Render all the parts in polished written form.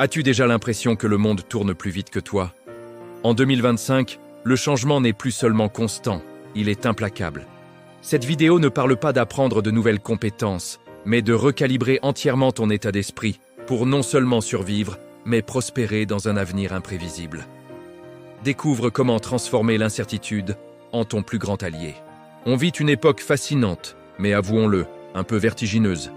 As-tu déjà l'impression que le monde tourne plus vite que toi? En 2025, le changement n'est plus seulement constant, il est implacable. Cette vidéo ne parle pas d'apprendre de nouvelles compétences, mais de recalibrer entièrement ton état d'esprit pour non seulement survivre, mais prospérer dans un avenir imprévisible. Découvre comment transformer l'incertitude en ton plus grand allié. On vit une époque fascinante, mais avouons-le, un peu vertigineuse.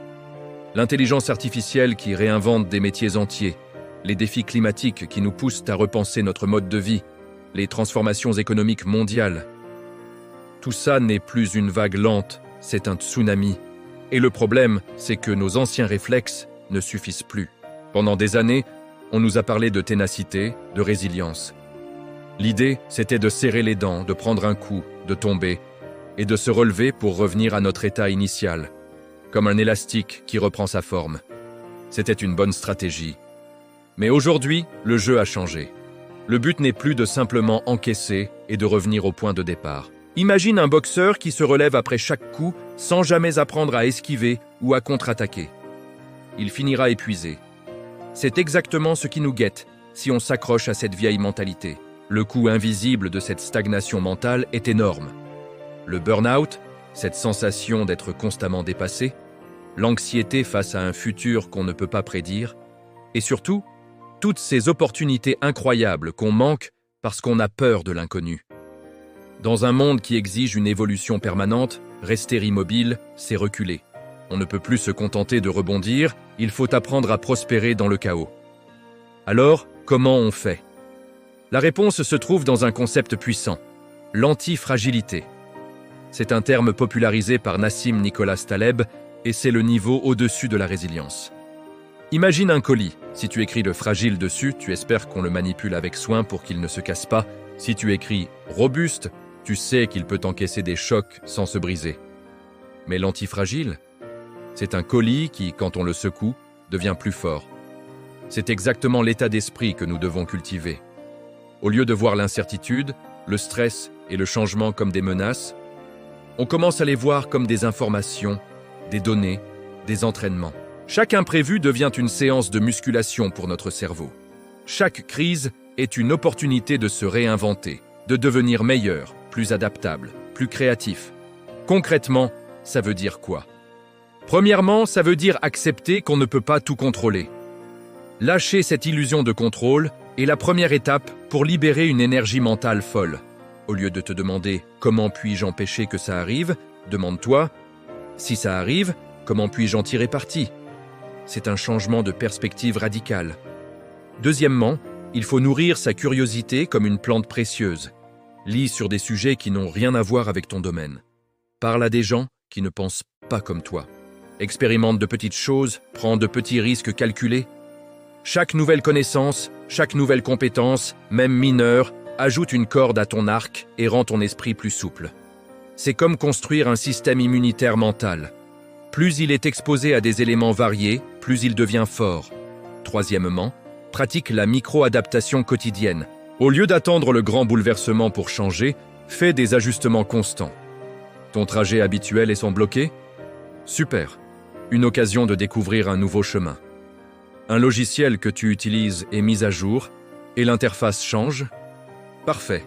L'intelligence artificielle qui réinvente des métiers entiers, les défis climatiques qui nous poussent à repenser notre mode de vie, les transformations économiques mondiales. Tout ça n'est plus une vague lente, c'est un tsunami. Et le problème, c'est que nos anciens réflexes ne suffisent plus. Pendant des années, on nous a parlé de ténacité, de résilience. L'idée, c'était de serrer les dents, de prendre un coup, de tomber, et de se relever pour revenir à notre état initial, comme un élastique qui reprend sa forme. C'était une bonne stratégie. Mais aujourd'hui, le jeu a changé. Le but n'est plus de simplement encaisser et de revenir au point de départ. Imagine un boxeur qui se relève après chaque coup sans jamais apprendre à esquiver ou à contre-attaquer. Il finira épuisé. C'est exactement ce qui nous guette si on s'accroche à cette vieille mentalité. Le coût invisible de cette stagnation mentale est énorme. Le burn-out, cette sensation d'être constamment dépassé, l'anxiété face à un futur qu'on ne peut pas prédire, et surtout, toutes ces opportunités incroyables qu'on manque parce qu'on a peur de l'inconnu. Dans un monde qui exige une évolution permanente, rester immobile, c'est reculer. On ne peut plus se contenter de rebondir, il faut apprendre à prospérer dans le chaos. Alors, comment on fait? La réponse se trouve dans un concept puissant, l'antifragilité. C'est un terme popularisé par Nassim Nicholas Taleb et c'est le niveau au-dessus de la résilience. Imagine un colis. Si tu écris le fragile dessus, tu espères qu'on le manipule avec soin pour qu'il ne se casse pas. Si tu écris robuste, tu sais qu'il peut encaisser des chocs sans se briser. Mais l'antifragile, c'est un colis qui, quand on le secoue, devient plus fort. C'est exactement l'état d'esprit que nous devons cultiver. Au lieu de voir l'incertitude, le stress et le changement comme des menaces, on commence à les voir comme des informations, des données, des entraînements. Chaque imprévu devient une séance de musculation pour notre cerveau. Chaque crise est une opportunité de se réinventer, de devenir meilleur, plus adaptable, plus créatif. Concrètement, ça veut dire quoi? Premièrement, ça veut dire accepter qu'on ne peut pas tout contrôler. Lâcher cette illusion de contrôle est la première étape pour libérer une énergie mentale folle. Au lieu de te demander « comment puis-je empêcher que ça arrive ?», demande-toi « si ça arrive, comment puis-je en tirer parti ?» C'est un changement de perspective radical. Deuxièmement, il faut nourrir sa curiosité comme une plante précieuse. Lis sur des sujets qui n'ont rien à voir avec ton domaine. Parle à des gens qui ne pensent pas comme toi. Expérimente de petites choses, prends de petits risques calculés. Chaque nouvelle connaissance, chaque nouvelle compétence, même mineure, ajoute une corde à ton arc et rend ton esprit plus souple. C'est comme construire un système immunitaire mental. Plus il est exposé à des éléments variés, plus il devient fort. Troisièmement, pratique la micro-adaptation quotidienne. Au lieu d'attendre le grand bouleversement pour changer, fais des ajustements constants. Ton trajet habituel est sans bloqué? Super! Une occasion de découvrir un nouveau chemin. Un logiciel que tu utilises est mis à jour et l'interface change? Parfait.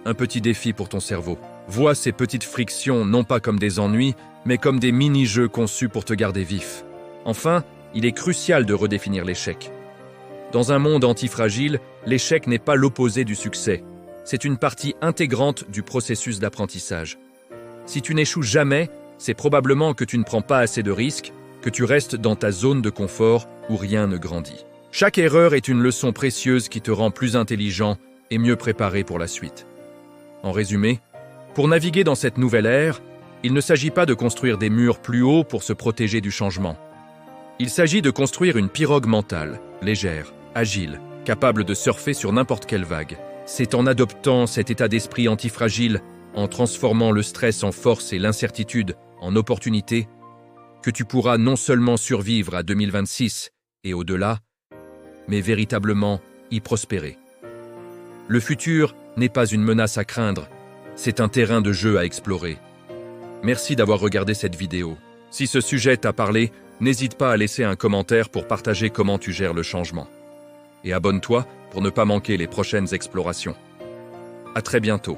Un petit défi pour ton cerveau. Vois ces petites frictions non pas comme des ennuis, mais comme des mini-jeux conçus pour te garder vif. Enfin, il est crucial de redéfinir l'échec. Dans un monde antifragile, l'échec n'est pas l'opposé du succès. C'est une partie intégrante du processus d'apprentissage. Si tu n'échoues jamais, c'est probablement que tu ne prends pas assez de risques, que tu restes dans ta zone de confort où rien ne grandit. Chaque erreur est une leçon précieuse qui te rend plus intelligent et mieux préparé pour la suite. En résumé, pour naviguer dans cette nouvelle ère, il ne s'agit pas de construire des murs plus hauts pour se protéger du changement. Il s'agit de construire une pirogue mentale, légère, agile, capable de surfer sur n'importe quelle vague. C'est en adoptant cet état d'esprit antifragile, en transformant le stress en force et l'incertitude en opportunité, que tu pourras non seulement survivre à 2026 et au-delà, mais véritablement y prospérer. Le futur n'est pas une menace à craindre, c'est un terrain de jeu à explorer. Merci d'avoir regardé cette vidéo. Si ce sujet t'a parlé, n'hésite pas à laisser un commentaire pour partager comment tu gères le changement. et abonne-toi pour ne pas manquer les prochaines explorations. À très bientôt.